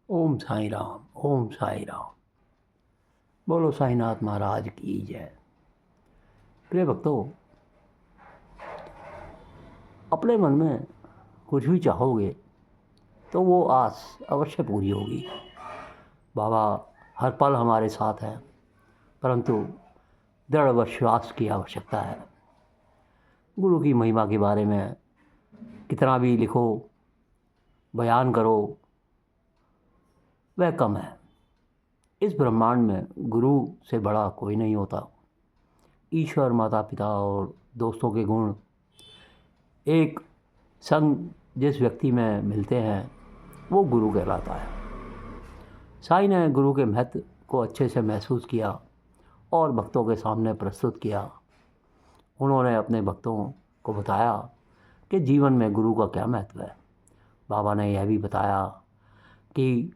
ओम साईं राम, ओम साईं राम। बोलो साईनाथ महाराज की जय। प्रिय भक्तों, अपने मन में कुछ भी चाहोगे तो वो आस अवश्य पूरी होगी। बाबा हर पल हमारे साथ हैं, परंतु दृढ़ विश्वास की आवश्यकता है। गुरु की महिमा के बारे में कितना भी लिखो, बयान करो, वह कम है। इस ब्रह्मांड में गुरु से बड़ा कोई नहीं होता। ईश्वर, माता पिता और दोस्तों के गुण एक संग जिस व्यक्ति में मिलते हैं वो गुरु कहलाता है। साईं ने गुरु के महत्व को अच्छे से महसूस किया और भक्तों के सामने प्रस्तुत किया। उन्होंने अपने भक्तों को बताया कि जीवन में गुरु का क्या महत्व है। बाबा ने यह भी बताया कि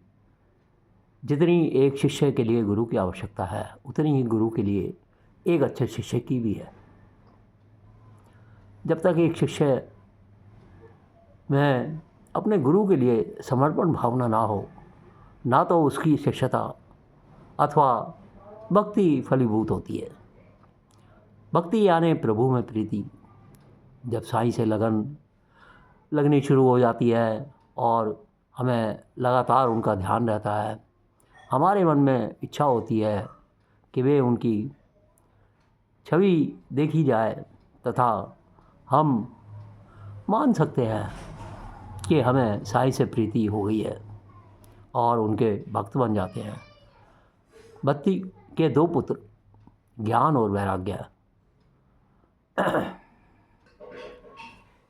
जितनी एक शिष्य के लिए गुरु की आवश्यकता है, उतनी ही गुरु के लिए एक अच्छे शिष्य की भी है। जब तक एक शिष्य में अपने गुरु के लिए समर्पण भावना ना हो, ना तो उसकी शिष्यता अथवा भक्ति फलीभूत होती है। भक्ति यानी प्रभु में प्रीति। जब साईं से लगनी शुरू हो जाती है और हमें लगातार उनका ध्यान रहता है, हमारे मन में इच्छा होती है कि वे उनकी छवि देखी जाए तथा हम मान सकते हैं कि हमें साईं से प्रीति हो गई है और उनके भक्त बन जाते हैं। भक्ति के दो पुत्र ज्ञान और वैराग्य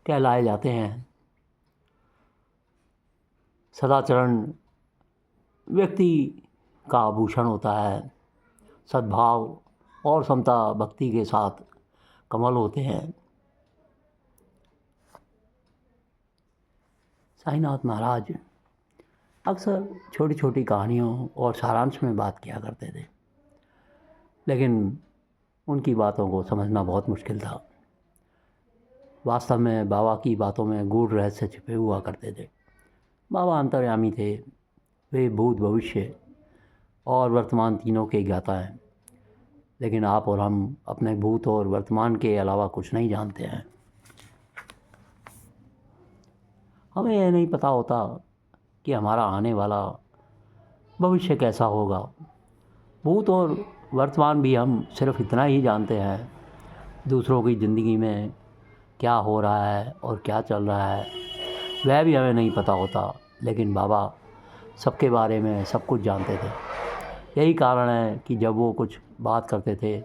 कहलाए जाते हैं। सदाचरण व्यक्ति का आभूषण होता है। सद्भाव और समता भक्ति के साथ कमल होते हैं। साईनाथ महाराज अक्सर छोटी छोटी कहानियों और सारांश में बात किया करते थे, लेकिन उनकी बातों को समझना बहुत मुश्किल था। वास्तव में बाबा की बातों में गूढ़ रहस्य छिपे हुआ करते थे। बाबा अंतर्यामी थे। वे भूत, भविष्य और वर्तमान तीनों के ज्ञाता हैं, लेकिन आप और हम अपने भूत और वर्तमान के अलावा कुछ नहीं जानते हैं। हमें यह नहीं पता होता कि हमारा आने वाला भविष्य कैसा होगा। भूत और वर्तमान भी हम सिर्फ इतना ही जानते हैं, दूसरों की ज़िंदगी में क्या हो रहा है और क्या चल रहा है वह भी हमें नहीं पता होता। लेकिन बाबा सबके बारे में सब कुछ जानते थे। यही कारण है कि जब वो कुछ बात करते थे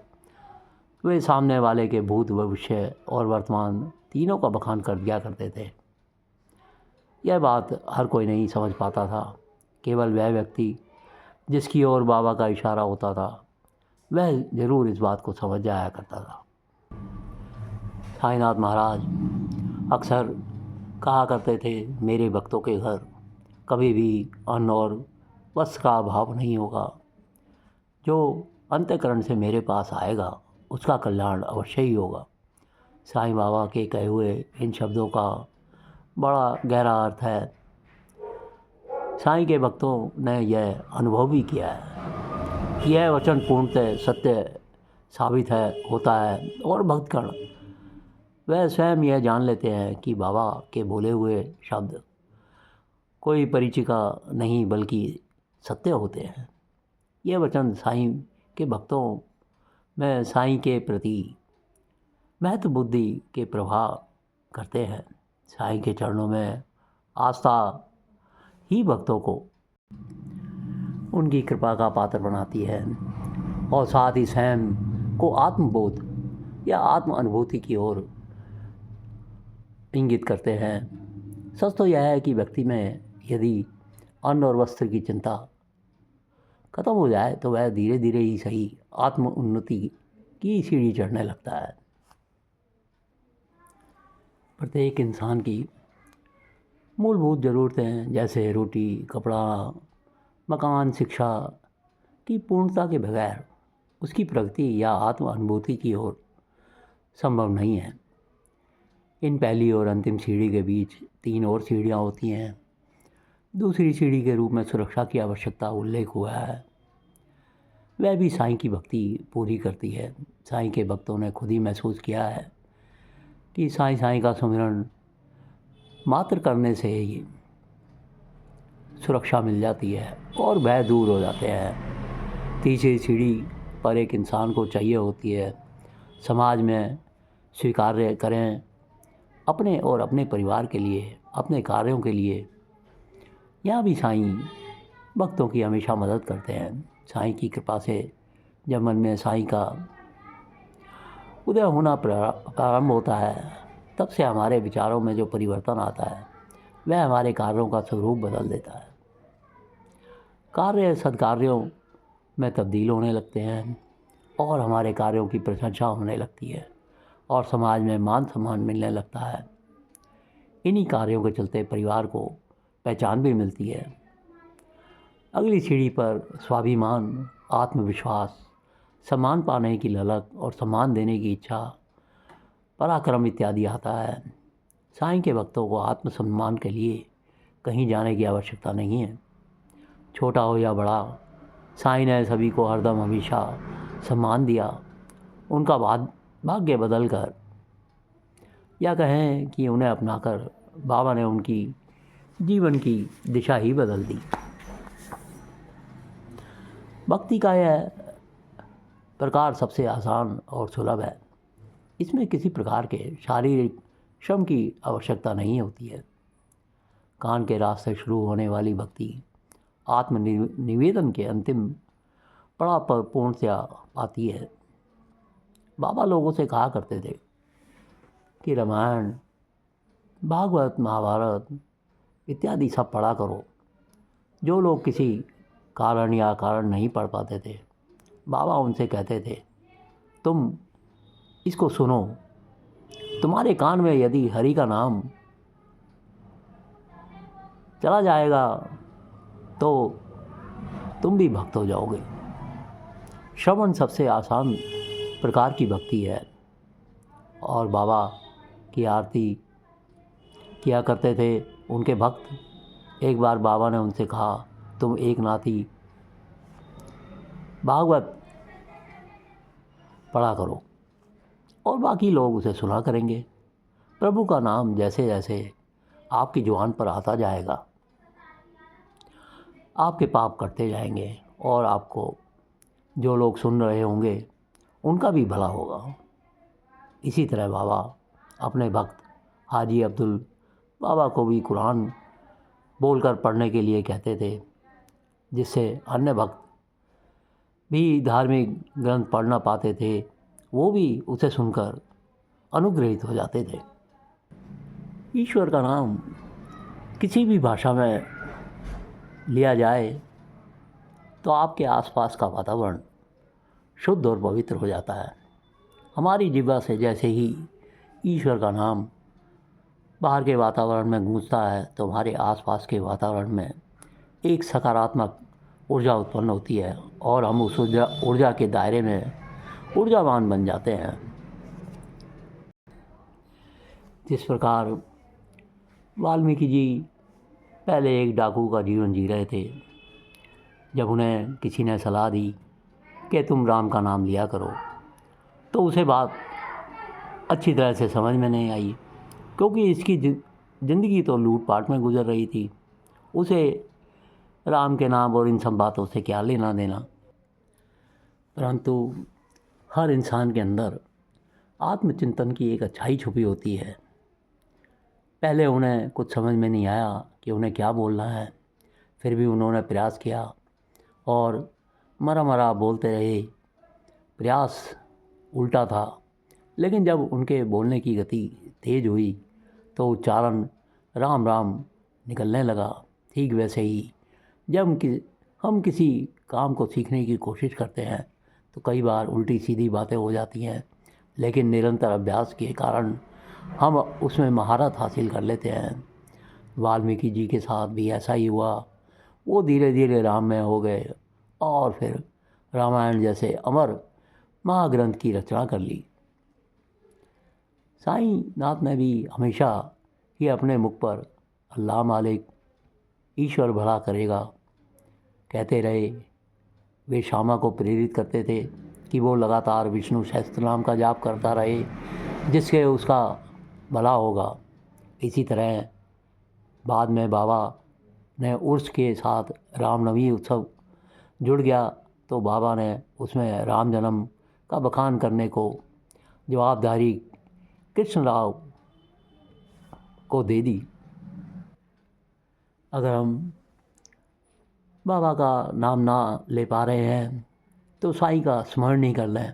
वे सामने वाले के भूत, भविष्य और वर्तमान तीनों का बखान कर दिया करते थे। यह बात हर कोई नहीं समझ पाता था। केवल वह व्यक्ति जिसकी ओर बाबा का इशारा होता था वह ज़रूर इस बात को समझ जाया करता था। साईनाथ महाराज अक्सर कहा करते थे, मेरे भक्तों के घर कभी भी अन्न और वस्त्र का अभाव नहीं होगा। जो अंतःकरण से मेरे पास आएगा उसका कल्याण अवश्य ही होगा। साईं बाबा के कहे हुए इन शब्दों का बड़ा गहरा अर्थ है। साईं के भक्तों ने यह अनुभव भी किया है। यह वचन पूर्णतः सत्य साबित होता है और भक्तगण वह स्वयं यह जान लेते हैं कि बाबा के बोले हुए शब्द कोई परिचिका नहीं बल्कि सत्य होते हैं। ये वचन साईं के भक्तों में साईं के प्रति महत्व बुद्धि के प्रभाव करते हैं। साईं के चरणों में आस्था ही भक्तों को उनकी कृपा का पात्र बनाती है और साथ ही स्वयं को आत्मबोध या आत्म अनुभूति की ओर इंगित करते हैं। सच तो यह है कि व्यक्ति में यदि अन्न और वस्त्र की चिंता खत्म हो जाए तो वह धीरे धीरे ही सही आत्म उन्नति की सीढ़ी चढ़ने लगता है। प्रत्येक इंसान की मूलभूत ज़रूरतें जैसे रोटी, कपड़ा, मकान, शिक्षा की पूर्णता के बगैर उसकी प्रगति या आत्म अनुभूति की ओर संभव नहीं है। इन पहली और अंतिम सीढ़ी के बीच 3 और सीढ़ियाँ होती हैं दूसरी सीढ़ी के रूप में सुरक्षा की आवश्यकता उल्लेख हुआ है। वह भी साईं की भक्ति पूरी करती है। साईं के भक्तों ने खुद ही महसूस किया है कि साईं साईं का सुमिरन मात्र करने से ही सुरक्षा मिल जाती है और भय दूर हो जाते हैं। तीसरी सीढ़ी पर एक इंसान को चाहिए होती है समाज में स्वीकार्य करें अपने और अपने परिवार के लिए, अपने कार्यों के लिए। यहाँ भी साईं भक्तों की हमेशा मदद करते हैं। साईं की कृपा से जब मन में साईं का उदय होना प्रारंभ होता है, तब से हमारे विचारों में जो परिवर्तन आता है वह हमारे कार्यों का स्वरूप बदल देता है। कार्य सद्कार्यों में तब्दील होने लगते हैं और हमारे कार्यों की प्रशंसा होने लगती है और समाज में मान सम्मान मिलने लगता है। इन्हीं कार्यों के चलते परिवार को पहचान भी मिलती है। अगली सीढ़ी पर स्वाभिमान, आत्मविश्वास, सम्मान पाने की ललक और सम्मान देने की इच्छा, पराक्रम इत्यादि आता है। साईं के भक्तों को आत्मसम्मान के लिए कहीं जाने की आवश्यकता नहीं है। छोटा हो या बड़ा, साईं ने सभी को हरदम हमेशा सम्मान दिया। उनका भाग्य बदल कर या कहें कि उन्हें अपनाकर बाबा ने उनकी जीवन की दिशा ही बदल दी। भक्ति का यह प्रकार सबसे आसान और सुलभ है। इसमें किसी प्रकार के शारीरिक श्रम की आवश्यकता नहीं होती है। कान के रास्ते शुरू होने वाली भक्ति आत्मनिवेदन के अंतिम पड़ाव पर पूर्णतया पाती है। बाबा लोगों से कहा करते थे कि रामायण, भागवत, महाभारत इत्यादि सब पढ़ा करो। जो लोग किसी कारण या कारण नहीं पढ़ पाते थे, बाबा उनसे कहते थे, तुम इसको सुनो। तुम्हारे कान में यदि हरि का नाम चला जाएगा तो तुम भी भक्त हो जाओगे। श्रवण सबसे आसान प्रकार की भक्ति है और बाबा की आरती किया करते थे उनके भक्त। एक बार बाबा ने उनसे कहा, तुम एक नाती भागवत पढ़ा करो और बाकी लोग उसे सुना करेंगे। प्रभु का नाम जैसे जैसे आपकी जुबान पर आता जाएगा, आपके पाप कटते जाएंगे और आपको जो लोग सुन रहे होंगे उनका भी भला होगा। इसी तरह बाबा अपने भक्त हाजी अब्दुल बाबा को भी कुरान बोलकर पढ़ने के लिए कहते थे, जिससे अन्य भक्त भी धार्मिक ग्रंथ पढ़ ना पाते थे, वो भी उसे सुनकर अनुग्रहित हो जाते थे। ईश्वर का नाम किसी भी भाषा में लिया जाए तो आपके आसपास का वातावरण शुद्ध और पवित्र हो जाता है। हमारी जिह्वा से जैसे ही ईश्वर का नाम बाहर के वातावरण में गूंजता है तो हमारे आसपास के वातावरण में एक सकारात्मक ऊर्जा उत्पन्न होती है और हम उस ऊर्जा के दायरे में ऊर्जावान बन जाते हैं। जिस प्रकार वाल्मीकि जी पहले एक डाकू का जीवन जी रहे थे। जब उन्हें किसी ने सलाह दी कि तुम राम का नाम लिया करो, तो उसे बात अच्छी तरह से समझ में नहीं आई, क्योंकि इसकी ज़िंदगी तो लूटपाट में गुजर रही थी। उसे राम के नाम और इन सब बातों से क्या लेना देना। परंतु हर इंसान के अंदर आत्मचिंतन की एक अच्छाई छुपी होती है। पहले उन्हें कुछ समझ में नहीं आया कि उन्हें क्या बोलना है, फिर भी उन्होंने प्रयास किया और मरा मरा बोलते रहे। प्रयास उल्टा था, लेकिन जब उनके बोलने की गति तेज हुई तो उच्चारण राम राम निकलने लगा। ठीक वैसे ही जब हम किसी काम को सीखने की कोशिश करते हैं तो कई बार उल्टी सीधी बातें हो जाती हैं, लेकिन निरंतर अभ्यास के कारण हम उसमें महारत हासिल कर लेते हैं। वाल्मीकि जी के साथ भी ऐसा ही हुआ। वो धीरे धीरे राम में हो गए और फिर रामायण जैसे अमर महाग्रंथ की रचना कर ली। साईं नाथ ने भी हमेशा ही अपने मुख पर अल्लाह मालिक ईश्वर भला करेगा कहते रहे। वे श्यामा को प्रेरित करते थे कि वो लगातार विष्णु सहस्त्र नाम का जाप करता रहे, जिससे उसका भला होगा। इसी तरह बाद में बाबा ने उर्स के साथ रामनवमी उत्सव जुड़ गया, तो बाबा ने उसमें राम जन्म का बखान करने को जवाबदारी कृष्ण राव को दे दी। अगर हम बाबा का नाम ना ले पा रहे हैं तो साईं का स्मरण नहीं कर लें,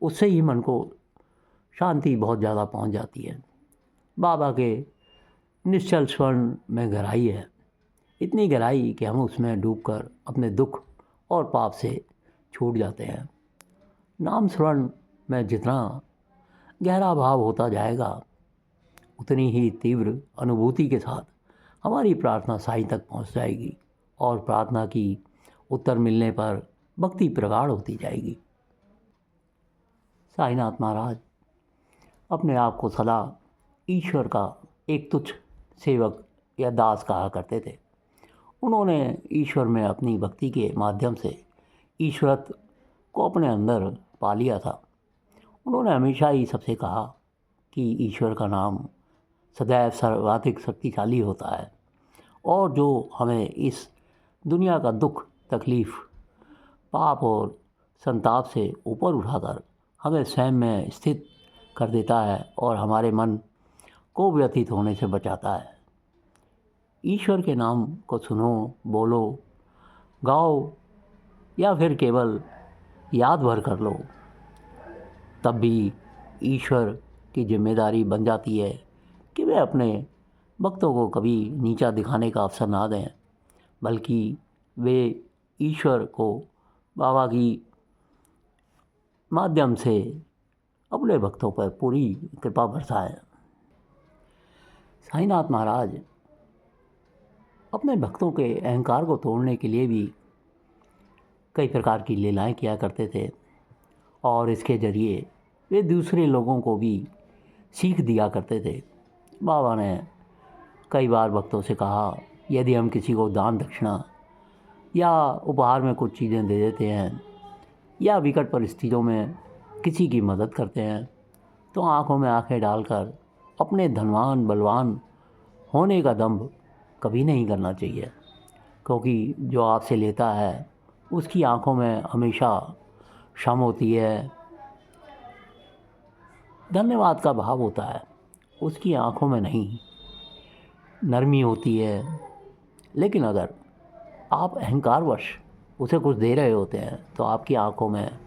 उससे ही मन को शांति बहुत ज़्यादा पहुंच जाती है। बाबा के निश्चल स्मरण में गहराई है, इतनी गहराई कि हम उसमें डूबकर अपने दुख और पाप से छूट जाते हैं। नाम स्मरण में जितना गहरा भाव होता जाएगा, उतनी ही तीव्र अनुभूति के साथ हमारी प्रार्थना साईं तक पहुंच जाएगी और प्रार्थना की उत्तर मिलने पर भक्ति प्रगाढ़ होती जाएगी। साईनाथ महाराज अपने आप को सदा ईश्वर का एक तुच्छ सेवक या दास कहा करते थे। उन्होंने ईश्वर में अपनी भक्ति के माध्यम से ईश्वरत्व को अपने अंदर पा लिया था। उन्होंने हमेशा ही सबसे कहा कि ईश्वर का नाम सदैव सर्वाधिक शक्तिशाली होता है और जो हमें इस दुनिया का दुख, तकलीफ़, पाप और संताप से ऊपर उठाकर हमें स्वयं में स्थित कर देता है और हमारे मन को व्यथित होने से बचाता है। ईश्वर के नाम को सुनो, बोलो, गाओ या फिर केवल याद भर कर लो, तब भी ईश्वर की जिम्मेदारी बन जाती है कि वे अपने भक्तों को कभी नीचा दिखाने का अवसर ना दें, बल्कि वे ईश्वर को बाबा की माध्यम से अपने भक्तों पर पूरी कृपा बरसाएं। साईनाथ महाराज अपने भक्तों के अहंकार को तोड़ने के लिए भी कई प्रकार की लीलाएं किया करते थे और इसके ज़रिए वे दूसरे लोगों को भी सीख दिया करते थे। बाबा ने कई बार भक्तों से कहा, यदि हम किसी को दान दक्षिणा या उपहार में कुछ चीज़ें दे देते हैं या विकट परिस्थितियों में किसी की मदद करते हैं, तो आँखों में आँखें डालकर अपने धनवान बलवान होने का दंभ कभी नहीं करना चाहिए, क्योंकि जो आपसे लेता है उसकी आँखों में हमेशा शम होती है, धन्यवाद का भाव होता है, उसकी आँखों में नहीं, नरमी होती है। लेकिन अगर आप अहंकारवश उसे कुछ दे रहे होते हैं तो आपकी आँखों में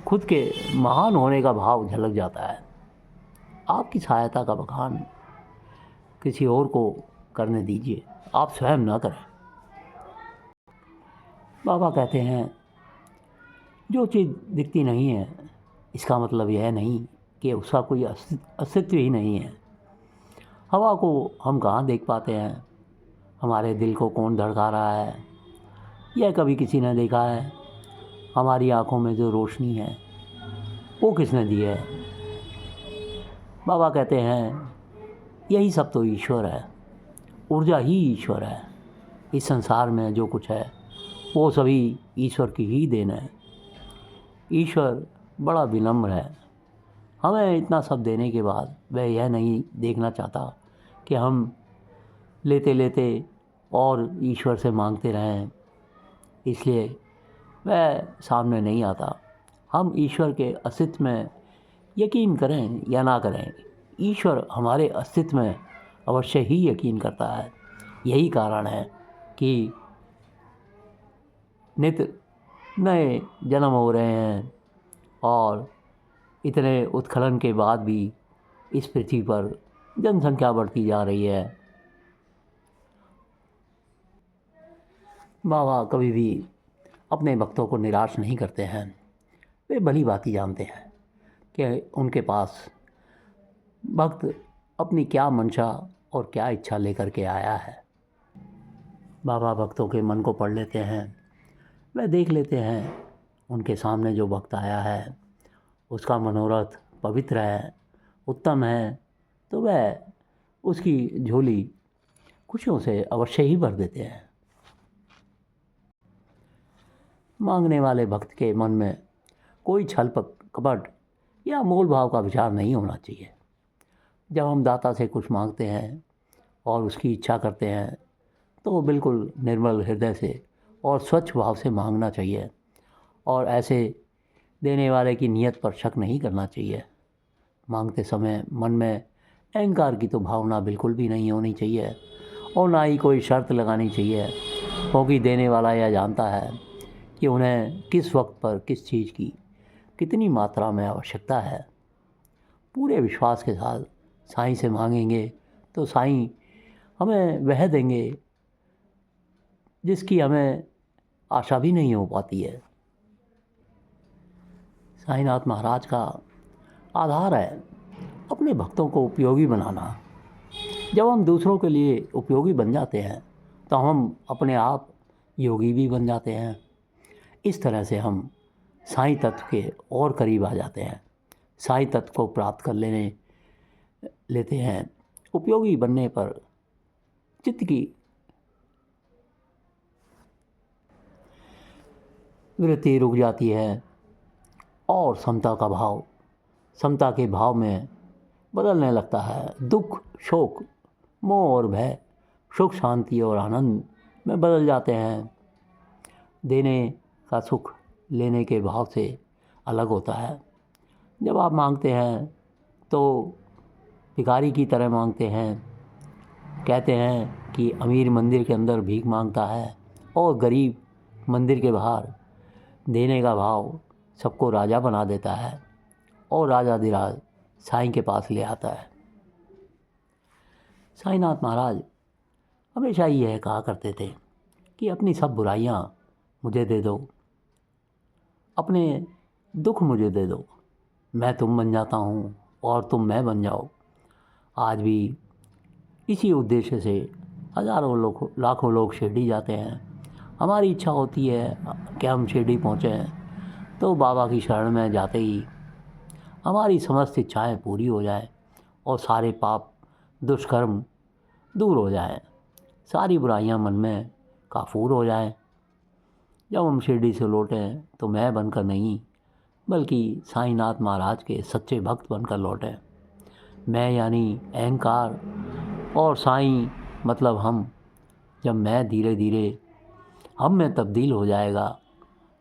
खुद के महान होने का भाव झलक जाता है। आपकी सहायता का बखान किसी और को करने दीजिए, आप स्वयं न करें। बाबा कहते हैं, जो चीज़ दिखती नहीं है इसका मतलब यह नहीं कि उसका कोई अस्तित्व ही नहीं है। हवा को हम कहाँ देख पाते हैं, हमारे दिल को कौन धड़का रहा है यह कभी किसी ने देखा है। हमारी आँखों में जो रोशनी है वो किसने दी है। बाबा कहते हैं, यही सब तो ईश्वर है, ऊर्जा ही ईश्वर है। इस संसार में जो कुछ है वो सभी ईश्वर की ही देन है। ईश्वर बड़ा विनम्र है, हमें इतना सब देने के बाद वह यह नहीं देखना चाहता कि हम लेते लेते और ईश्वर से मांगते रहें, इसलिए वह सामने नहीं आता। हम ईश्वर के अस्तित्व में यकीन करें या ना करें, ईश्वर हमारे अस्तित्व में अवश्य ही यकीन करता है। यही कारण है कि नित्य नए जन्म हो रहे हैं और इतने उत्खनन के बाद भी इस पृथ्वी पर जनसंख्या बढ़ती जा रही है। बाबा कभी भी अपने भक्तों को निराश नहीं करते हैं। वे भली भांति जानते हैं कि उनके पास भक्त अपनी क्या मंशा और क्या इच्छा लेकर के आया है। बाबा भक्तों के मन को पढ़ लेते हैं, वह देख लेते हैं उनके सामने जो भक्त आया है उसका मनोरथ पवित्र है, उत्तम है, तो वह उसकी झोली खुशियों से अवश्य ही भर देते हैं। मांगने वाले भक्त के मन में कोई छल कपट या मोल भाव का विचार नहीं होना चाहिए। जब हम दाता से कुछ मांगते हैं और उसकी इच्छा करते हैं तो बिल्कुल निर्मल हृदय से और स्वच्छ भाव से मांगना चाहिए, और ऐसे देने वाले की नीयत पर शक नहीं करना चाहिए। मांगते समय मन में अहंकार की तो भावना बिल्कुल भी नहीं होनी चाहिए, और ना ही कोई शर्त लगानी चाहिए, क्योंकि देने वाला यह जानता है कि उन्हें किस वक्त पर किस चीज़ की कितनी मात्रा में आवश्यकता है। पूरे विश्वास के साथ साईं से मांगेंगे तो साईं हमें वह देंगे जिसकी हमें आशा भी नहीं हो पाती है। साईनाथ महाराज का आधार है अपने भक्तों को उपयोगी बनाना। जब हम दूसरों के लिए उपयोगी बन जाते हैं तो हम अपने आप योगी भी बन जाते हैं। इस तरह से हम साईं तत्व के और करीब आ जाते हैं, साईं तत्व को प्राप्त कर लेते हैं। उपयोगी बनने पर चित्त की वृत्ति रुक जाती है और समता के भाव में बदलने लगता है। दुख, शोक, मोह और भय सुख, शांति और आनंद में बदल जाते हैं। देने का सुख लेने के भाव से अलग होता है। जब आप मांगते हैं तो भिखारी की तरह मांगते हैं। कहते हैं कि अमीर मंदिर के अंदर भीख मांगता है और गरीब मंदिर के बाहर। देने का भाव सबको राजा बना देता है और राजाधिराज साईं के पास ले आता है। साईनाथ महाराज हमेशा ही यह कहा करते थे कि अपनी सब बुराइयां मुझे दे दो, अपने दुख मुझे दे दो, मैं तुम बन जाता हूँ और तुम मैं बन जाओ। आज भी इसी उद्देश्य से लाखों लोग शिरडी जाते हैं। हमारी इच्छा होती है कि हम शिरडी पहुँचें तो बाबा की शरण में जाते ही हमारी समस्त इच्छाएं पूरी हो जाएं और सारे पाप दुष्कर्म दूर हो जाएं, सारी बुराइयां मन में काफूर हो जाएं। जब हम शिरडी से लौटें तो मैं बनकर नहीं बल्कि साईनाथ महाराज के सच्चे भक्त बनकर लौटें। मैं यानी अहंकार और साईं मतलब हम। जब मैं धीरे धीरे हम में तब्दील हो जाएगा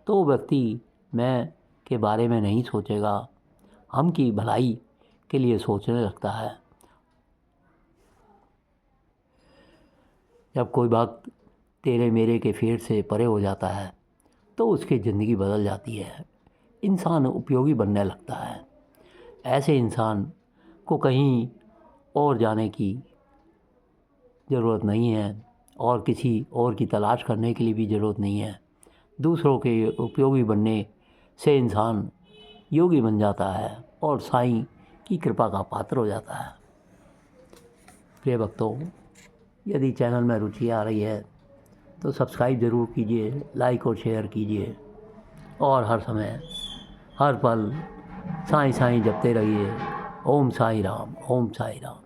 तो व्यक्ति मैं के बारे में नहीं सोचेगा, हम की भलाई के लिए सोचने लगता है। जब कोई भक्त तेरे मेरे के फेर से परे हो जाता है तो उसकी ज़िंदगी बदल जाती है, इंसान उपयोगी बनने लगता है। ऐसे इंसान को कहीं और जाने की ज़रूरत नहीं है और किसी और की तलाश करने के लिए भी ज़रूरत नहीं है। दूसरों के उपयोगी बनने से इंसान योगी बन जाता है और साईं की कृपा का पात्र हो जाता है। प्रिय भक्तों, यदि चैनल में रुचि आ रही है तो सब्सक्राइब ज़रूर कीजिए, लाइक और शेयर कीजिए और हर समय हर पल साईं साईं जपते रहिए। ओम साईं राम, ओम साईं राम।